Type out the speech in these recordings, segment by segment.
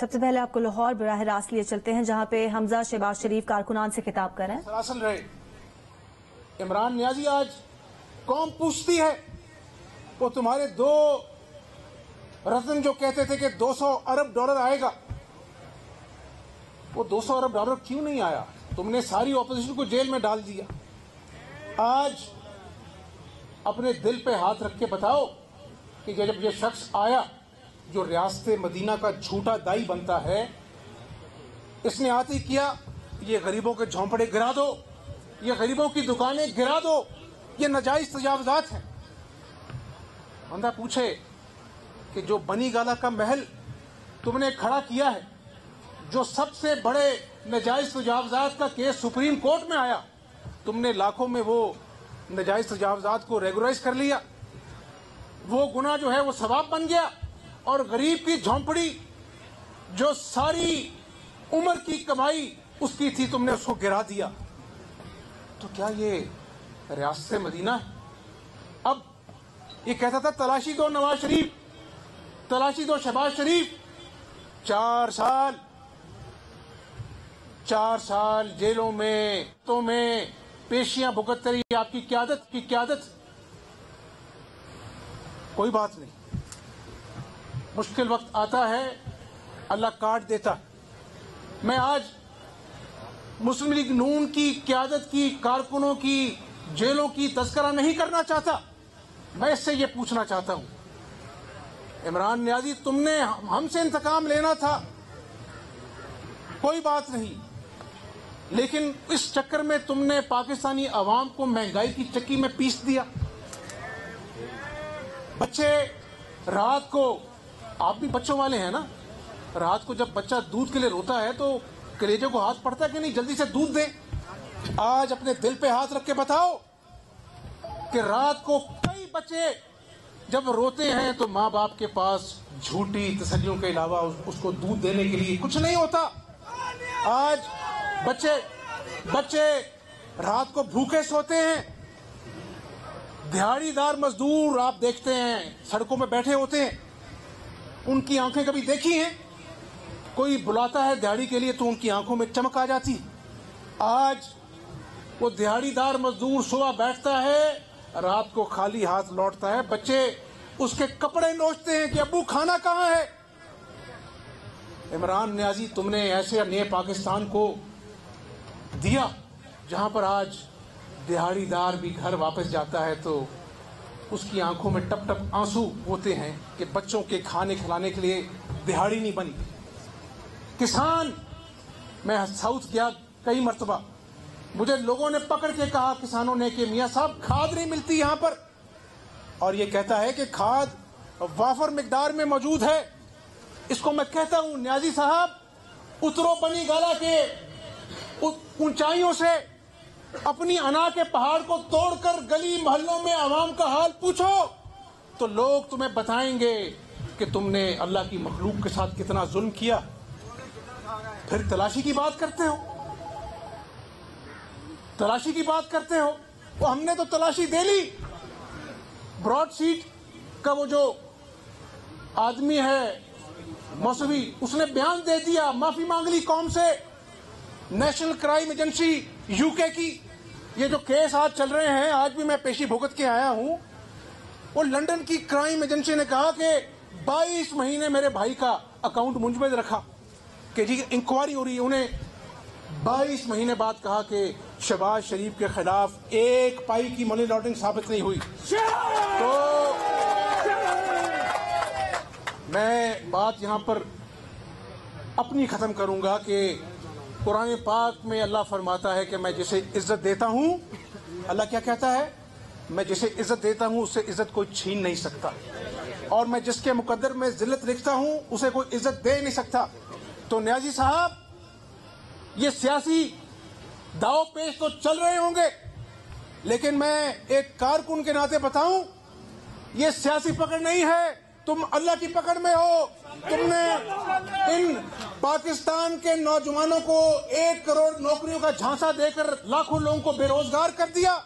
سب سے پہلے آپ کو لاہور براہ راست لیے چلتے ہیں جہاں پہ حمزہ شہباز شریف کارکنان سے خطاب کر رہے ہیں. سراسل رہے عمران نیازی آج قوم پوچھتی ہے وہ تمہارے دو رتن جو کہتے تھے کہ 200 ارب ڈالر آئے گا، وہ 200 ارب ڈالر کیوں نہیں آیا؟ تم نے ساری اپوزیشن کو جیل میں ڈال دیا. آج اپنے دل پہ ہاتھ رکھ کے بتاؤ کہ جب یہ شخص آیا جو ریاست مدینہ کا جھوٹا دائی بنتا ہے، اس نے آتے ہی کیا یہ غریبوں کے جھونپڑے گرا دو، یہ غریبوں کی دکانیں گرا دو، یہ ناجائز تجاوزات ہیں. بندہ پوچھے کہ جو بنی گالا کا محل تم نے کھڑا کیا ہے، جو سب سے بڑے ناجائز تجاوزات کا کیس سپریم کورٹ میں آیا، تم نے لاکھوں میں وہ ناجائز تجاوزات کو ریگولرائز کر لیا، وہ گناہ جو ہے وہ ثواب بن گیا، اور غریب کی جھونپڑی جو ساری عمر کی کمائی اس کی تھی تم نے اس کو گرا دیا. تو کیا یہ ریاست مدینہ ہے؟ اب یہ کہتا تھا تلاشی دو نواز شریف، تلاشی دو شہباز شریف. 4 سال جیلوں میں تو میں پیشیاں بھگتتے رہی آپ کی قیادت. کوئی بات نہیں، مشکل وقت آتا ہے اللہ کاٹ دیتا. میں آج مسلم لیگ نون کی قیادت کی کارکنوں کی جیلوں کی تذکرہ نہیں کرنا چاہتا. میں اس سے یہ پوچھنا چاہتا ہوں، عمران نیازی تم نے ہم سے انتقام لینا تھا، کوئی بات نہیں، لیکن اس چکر میں تم نے پاکستانی عوام کو مہنگائی کی چکی میں پیس دیا. بچے رات کو، آپ بھی بچوں والے ہیں نا، رات کو جب بچہ دودھ کے لیے روتا ہے تو کلیجے کو ہاتھ پڑتا ہے کہ نہیں جلدی سے دودھ دیں. آج اپنے دل پہ ہاتھ رکھ کے بتاؤ کہ رات کو کئی بچے جب روتے ہیں تو ماں باپ کے پاس جھوٹی تسلیوں کے علاوہ اس کو دودھ دینے کے لیے کچھ نہیں ہوتا. آج بچے رات کو بھوکے سوتے ہیں. دیہڑی دار مزدور آپ دیکھتے ہیں سڑکوں میں بیٹھے ہوتے ہیں، ان کی آنکھیں کبھی دیکھی ہیں؟ کوئی بلاتا ہے دیہڑی کے لیے تو ان کی آنکھوں میں چمک آ جاتی. آج وہ دیہڑی دار مزدور صبح بیٹھتا ہے، رات کو خالی ہاتھ لوٹتا ہے. بچے اس کے کپڑے نوچتے ہیں کہ ابو کھانا کہاں ہے. عمران نیازی تم نے ایسے نئے پاکستان کو دیا جہاں پر آج دیہڑی دار بھی گھر واپس جاتا ہے تو اس کی آنکھوں میں ٹپ ٹپ آنسو ہوتے ہیں کہ بچوں کے کھانے کھلانے کے لیے دیہڑی نہیں بنی. کسان، میں ساؤتھ گیا کئی مرتبہ، مجھے لوگوں نے پکڑ کے کہا کسانوں نے کہ میاں صاحب کھاد نہیں ملتی یہاں پر، اور یہ کہتا ہے کہ کھاد وافر مقدار میں موجود ہے. اس کو میں کہتا ہوں نیازی صاحب اترو بنی گالا کے اونچائیوں سے، اپنی انا کے پہاڑ کو توڑ کر گلی محلوں میں عوام کا حال پوچھو تو لوگ تمہیں بتائیں گے کہ تم نے اللہ کی مخلوق کے ساتھ کتنا ظلم کیا. پھر تلاشی کی بات کرتے ہو، تلاشی کی بات کرتے ہو. وہ ہم نے تو تلاشی دے لی. براڈ سیٹ کا وہ جو آدمی ہے موسوی، اس نے بیان دے دیا، معافی مانگ لی قوم سے. نیشنل کرائم ایجنسی یو کے کی یہ جو کیس آج چل رہے ہیں، آج بھی میں پیشی بھگت کے آیا ہوں، وہ لنڈن کی کرائم ایجنسی نے کہا کہ 22 مہینے میرے بھائی کا اکاؤنٹ منجمد رکھا کہ جی انکوائری ہو رہی ہے. انہیں 22 مہینے بعد کہا کہ شہباز شریف کے خلاف 1 پائی کی منی لانڈرنگ ثابت نہیں ہوئی. تو میں بات یہاں پر اپنی ختم کروں گا کہ قرآن پاک میں اللہ فرماتا ہے کہ میں جسے عزت دیتا ہوں، اللہ کیا کہتا ہے؟ میں جسے عزت دیتا ہوں اسے عزت کوئی چھین نہیں سکتا، اور میں جس کے مقدر میں ذلت لکھتا ہوں اسے کوئی عزت دے نہیں سکتا. تو نیازی صاحب یہ سیاسی داؤ پیش تو چل رہے ہوں گے، لیکن میں ایک کارکن کے ناطے بتاؤں یہ سیاسی پکڑ نہیں ہے، تم اللہ کی پکڑ میں ہو. تم نے ان پاکستان کے نوجوانوں کو 1 کروڑ نوکریوں کا جھانسا دے کر لاکھوں لوگوں کو بے روزگار کر دیا.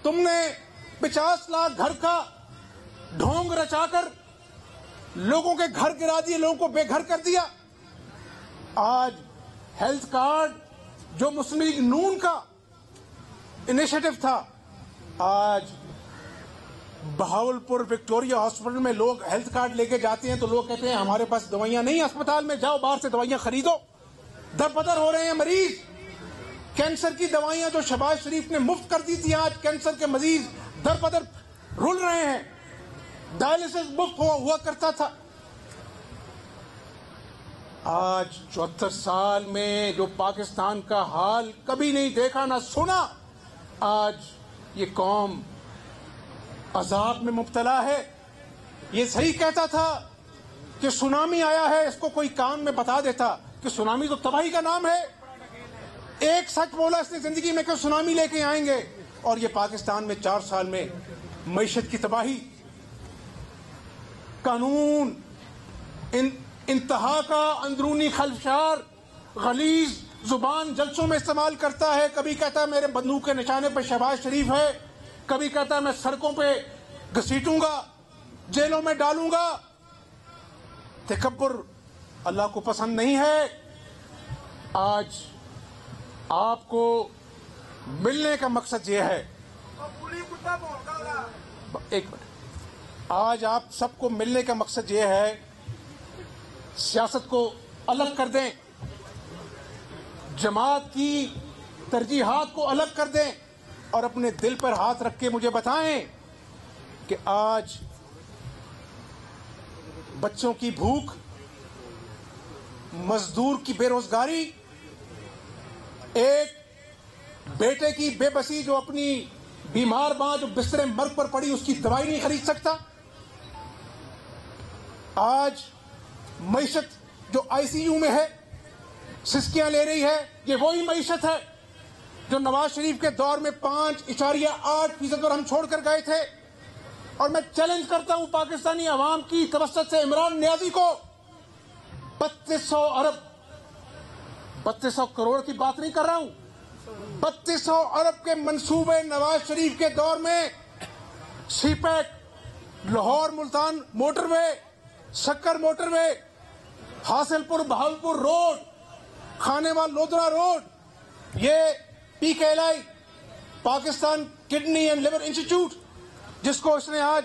تم نے 50 لاکھ گھر کا ڈھونگ رچا کر لوگوں کے گھر گرا دیے, لوگوں کو بے گھر کر دیا. آج ہیلتھ کارڈ جو مسلم لیگ نون کا انیشیٹو تھا, آج بہاولپور وکٹوریا ہاسپٹل میں لوگ ہیلتھ کارڈ لے کے جاتے ہیں تو لوگ کہتے ہیں ہمارے پاس دوائیاں نہیں, اسپتال میں جاؤ باہر سے دوائیاں خریدو. دربدر ہو رہے ہیں مریض. کینسر کی دوائیاں جو شہباز شریف نے مفت کر دی تھی, آج کینسر کے مریض دربدر رول رہے ہیں. ڈائلسس مفت ہوا کرتا تھا. آج 74 سال میں جو پاکستان کا حال کبھی نہیں دیکھا نہ سنا, آج یہ قوم عذاب میں مبتلا ہے. یہ صحیح کہتا تھا کہ سونامی آیا ہے, اس کو کوئی کان میں بتا دیتا کہ سونامی تو تباہی کا نام ہے. ایک سچ بولا اس نے زندگی میں کہ سونامی لے کے آئیں گے, اور یہ پاکستان میں 4 سال میں معیشت کی تباہی, قانون انتہا کا اندرونی خلفشار, غلیظ زبان جلسوں میں استعمال کرتا ہے. کبھی کہتا ہے میرے بندوق کے نشانے پہ شہباز شریف ہے, کبھی کہتا ہے میں سڑکوں پہ گھسیٹوں گا, جیلوں میں ڈالوں گا. تکبر اللہ کو پسند نہیں ہے. آج آپ کو ملنے کا مقصد یہ ہے, ایک منٹ, آج آپ سب کو ملنے کا مقصد یہ ہے سیاست کو الگ کر دیں, جماعت کی ترجیحات کو الگ کر دیں, اور اپنے دل پر ہاتھ رکھ کے مجھے بتائیں کہ آج بچوں کی بھوک, مزدور کی بے روزگاری, ایک بیٹے کی بے بسی جو اپنی بیمار ماں جو بستر مرگ پر پڑی اس کی دوائی نہیں خرید سکتا, آج معیشت جو آئی سی یو میں ہے سسکیاں لے رہی ہے, یہ وہی معیشت ہے جو نواز شریف کے دور میں 5.8% پر ہم چھوڑ کر گئے تھے. اور میں چیلنج کرتا ہوں پاکستانی عوام کی توسط سے عمران نیازی کو, 3200 کروڑ کی بات نہیں کر رہا ہوں, 3200 ارب کے منصوبے نواز شریف کے دور میں, CPEC, Lahore Multan motorway, Sukkur motorway, Hasilpur Bahawalpur road, Khanewal Lodhran road, یہ P K L I Pakistan kidney and liver institute جس کو اس نے آج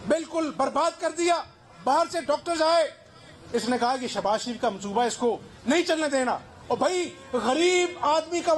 بالکل برباد کر دیا. باہر سے ڈاکٹرز آئے, اس نے کہا کہ شہباز شریف کا منصوبہ اس کو نہیں چلنے دینا. اور بھائی غریب آدمی کا